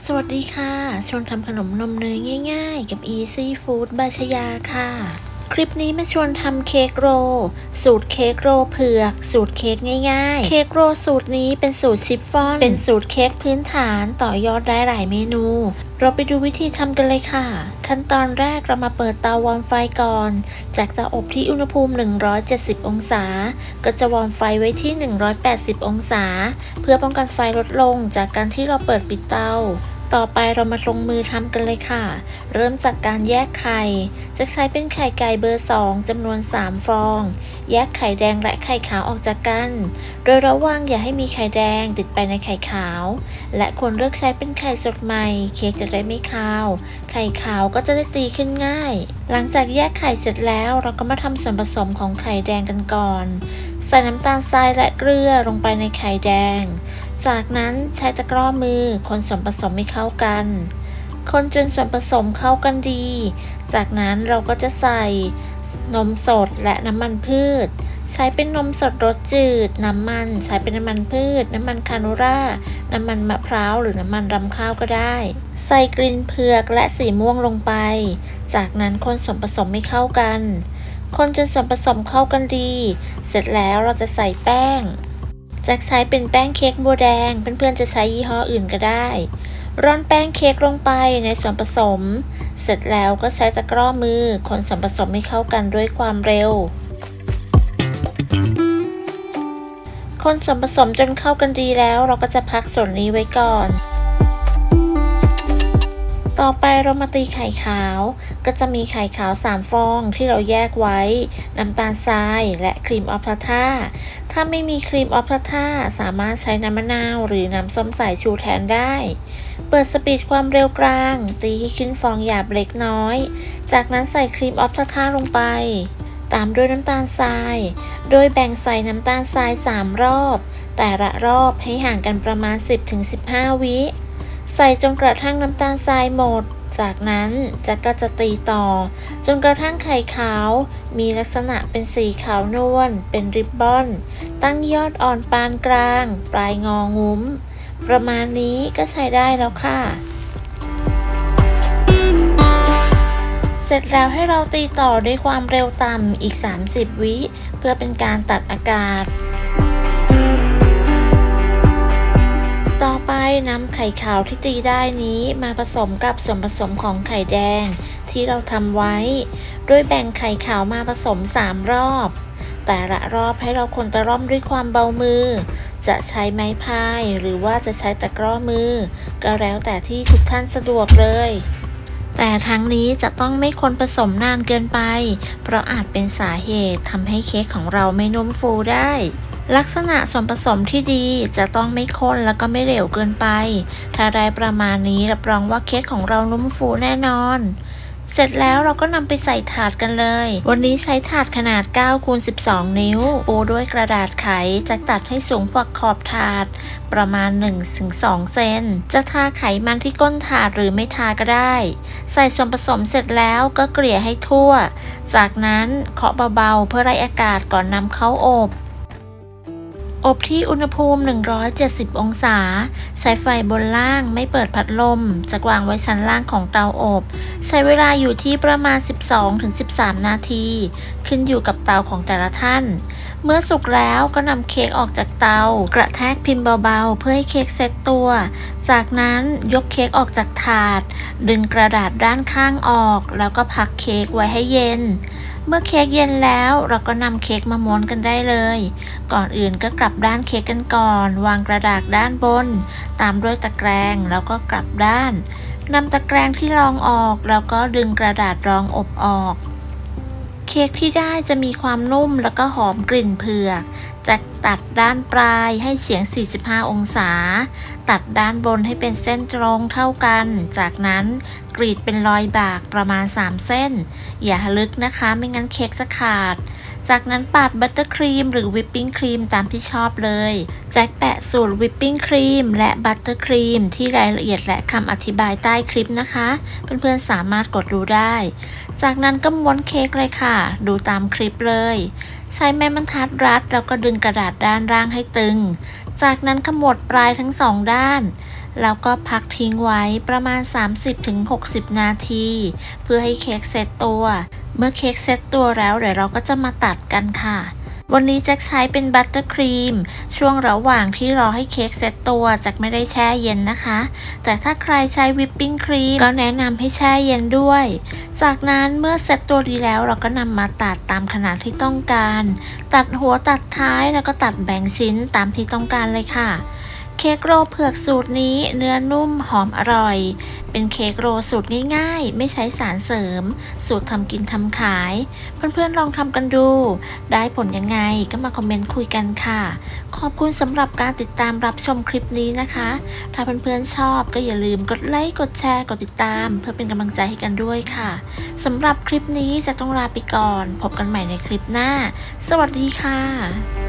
สวัสดีค่ะชวนทำขนมนมเนยง่ายๆกับ Easy Food บายชยาค่ะคลิปนี้มาชวนทำเค้กโรลสูตรเค้กโรลเผือกสูตรเค้กง่ายๆเค้กโรลสูตรนี้เป็นสูตรชิฟฟ่อนเป็นสูตรเค้กพื้นฐานต่อยอดได้หลายเมนูเราไปดูวิธีทำกันเลยค่ะขั้นตอนแรกเรามาเปิดเตาวอร์มไฟก่อนจากเตาอบที่อุณหภูมิ170องศาก็จะวอร์มไฟไว้ที่180องศาเพื่อป้องกันไฟลดลงจากการที่เราเปิดปิดเตาต่อไปเรามาลงมือทำกันเลยค่ะเริ่มจากการแยกไข่จะใช้เป็นไข่ไก่เบอร์2จำนวน3ฟองแยกไข่แดงและไข่ขาวออกจากกันโดยระวังอย่าให้มีไข่แดงติดไปในไข่ขาวและควรเลือกใช้เป็นไข่สดใหม่เค้กจะได้ไม่คาวไข่ขาวก็จะได้ตีขึ้นง่ายหลังจากแยกไข่เสร็จแล้วเราก็มาทำส่วนผสมของไข่แดงกันก่อนใส่น้ำตาลทรายและเกลือลงไปในไข่แดงจากนั้นใช้ตะกร้อมือคนส่วนผสมให้เข้ากันคนจนส่วนผสมเข้ากันดีจากนั้นเราก็จะใส่นมสดและน้ำมันพืชใช้เป็นนมสดรสจืดน้ำมันใช้เป็นน้ำมันพืชน้ำมันคาโนราน้ำมันมะพร้าวหรือน้ำมันรำข้าวก็ได้ใส่กลิ่นเผือกและสีม่วงลงไปจากนั้นคนส่วนผสมให้เข้ากันคนจนส่วนผสมเข้ากันดีเสร็จแล้วเราจะใส่แป้งจะใช้เป็นแป้งเค้กบัวแดงเพื่อนๆจะใช้ยี่ห้ออื่นก็ได้ร่อนแป้งเค้กลงไปในส่วนผสมเสร็จแล้วก็ใช้ตะกร้อมือคนส่วนผสมให้เข้ากันด้วยความเร็วคนส่วนผสมจนเข้ากันดีแล้วเราก็จะพักส่วนนี้ไว้ก่อนต่อไปเรามาตีไข่ขาวก็จะมีไข่ขาว3ฟองที่เราแยกไว้น้ำตาลทรายและครีมออฟพาท่าถ้าไม่มีครีมออฟพาท่าสามารถใช้น้ำมะนาวหรือน้ำส้มสายชูแทนได้เปิดสปีดความเร็วกลางตีให้ขึ้นฟองหยาบเล็กน้อยจากนั้นใส่ครีมออฟพาท่าลงไปตามด้วยน้ำตาลทรายโดยแบ่งใส่น้ำตาลทราย3รอบแต่ละรอบให้ห่างกันประมาณ 10-15 วิใส่จนกระทั่งน้ำตาลทรายหมดจากนั้นก็จะตีต่อจนกระทั่งไข่ขาวมีลักษณะเป็นสีขาวนวลเป็นริบบอนตั้งยอดอ่อนปานกลางปลายงองุ้มประมาณนี้ก็ใช้ได้แล้วค่ะเสร็จแล้วให้เราตีต่อด้วยความเร็วต่ำอีก30วิเพื่อเป็นการตัดอากาศต่อไปนำไข่ขาวที่ตีได้นี้มาผสมกับส่วนผสมของไข่แดงที่เราทำไว้โดยแบ่งไข่ขาวมาผสม3รอบแต่ละรอบให้เราคนตะร่อมด้วยความเบามือจะใช้ไม้พายหรือว่าจะใช้ตะกร้อมือก็แล้วแต่ที่ทุกท่านสะดวกเลยแต่ทั้งนี้จะต้องไม่คนผสมนานเกินไปเพราะอาจเป็นสาเหตุทำให้เค้กของเราไม่นุ่มฟูได้ลักษณะส่วนผสมที่ดีจะต้องไม่ข้นแล้วก็ไม่เหลวเกินไปถ้าได้ประมาณนี้รับรองว่าเค้กของเรานุ่มฟูแน่นอนเสร็จแล้วเราก็นำไปใส่ถาดกันเลยวันนี้ใช้ถาดขนาด 9x12 นิ้วปูด้วยกระดาษไขจะตัดให้สูงกว่าขอบถาดประมาณ 1-2 เซนจะทาไขมันที่ก้นถาดหรือไม่ทาก็ได้ใส่ส่วนผสมเสร็จแล้วก็เกลี่ยให้ทั่วจากนั้นเคาะเบาๆเพื่อไล่อากาศก่อนนำเข้าอบที่อุณหภูมิ170องศาใช้ไฟบนล่างไม่เปิดพัดลมจะวางไว้ชั้นล่างของเตาอบใช้เวลาอยู่ที่ประมาณ 12-13 นาทีขึ้นอยู่กับเตาของแต่ละท่านเมื่อสุกแล้วก็นำเค้กออกจากเตากระแทกพิมพ์เบาๆเพื่อให้เค้กเซ็ตตัวจากนั้นยกเค้กออกจากถาดดึงกระดาษด้านข้างออกแล้วก็พักเค้กไว้ให้เย็นเมื่อเค้กเย็นแล้วเราก็นำเค้กมาม้วนกันได้เลยก่อนอื่นก็กลับด้านเค้กกันก่อนวางกระดาษด้านบนตามด้วยตะแกรงแล้วก็กลับด้านนำตะแกรงที่รองออกแล้วก็ดึงกระดาษรองอบออกเค้กที่ได้จะมีความนุ่มแล้วก็หอมกลิ่นเผือกจะตัดด้านปลายให้เฉียง45องศาตัดด้านบนให้เป็นเส้นตรงเท่ากันจากนั้นกรีดเป็นรอยบากประมาณ3เส้นอย่าลึกนะคะไม่งั้นเค้กจะขาดจากนั้นปาดบัตเตอร์ครีมหรือวิปปิ้งครีมตามที่ชอบเลยแจ็คแปะสูตรวิปปิ้งครีมและบัตเตอร์ครีมที่รายละเอียดและคำอธิบายใต้คลิปนะคะเพื่อนๆสามารถกดดูได้จากนั้นก็ม้วนเค้กเลยค่ะดูตามคลิปเลยใช้ไม้บรรทัดรัดแล้วก็ดึงกระดาษด้านล่างให้ตึงจากนั้นขมวดปลายทั้ง2ด้าน แล้วก็พักทิ้งไว้ประมาณ 30-60 นาที เพื่อให้เค้กเซตตัว เมื่อเค้กเซตตัวแล้วเดี๋ยวเราก็จะมาตัดกันค่ะวันนี้แจ็คใช้เป็นบัตเตอร์ครีมช่วงระหว่างที่รอให้เค้กเซตตัวแจ็คไม่ได้แช่เย็นนะคะแต่ถ้าใครใช้วิปปิ้งครีมก็แนะนำให้แช่เย็นด้วยจากนั้นเมื่อเซตตัวดีแล้วเราก็นำมาตัดตามขนาดที่ต้องการตัดหัวตัดท้ายแล้วก็ตัดแบ่งชิ้นตามที่ต้องการเลยค่ะเค้กโรลเผือกสูตรนี้เนื้อนุ่มหอมอร่อยเป็นเค้กโรลสูตรง่ายๆไม่ใช้สารเสริมสูตรทำกินทำขายเพื่อนๆลองทำกันดูได้ผลยังไงก็มาคอมเมนต์คุยกันค่ะขอบคุณสำหรับการติดตามรับชมคลิปนี้นะคะถ้าเพื่อนๆชอบก็อย่าลืมกดไลค์กดแชร์กดติดตามเพื่อเป็นกำลังใจให้กันด้วยค่ะสำหรับคลิปนี้จะต้องลาไปก่อนพบกันใหม่ในคลิปหน้าสวัสดีค่ะ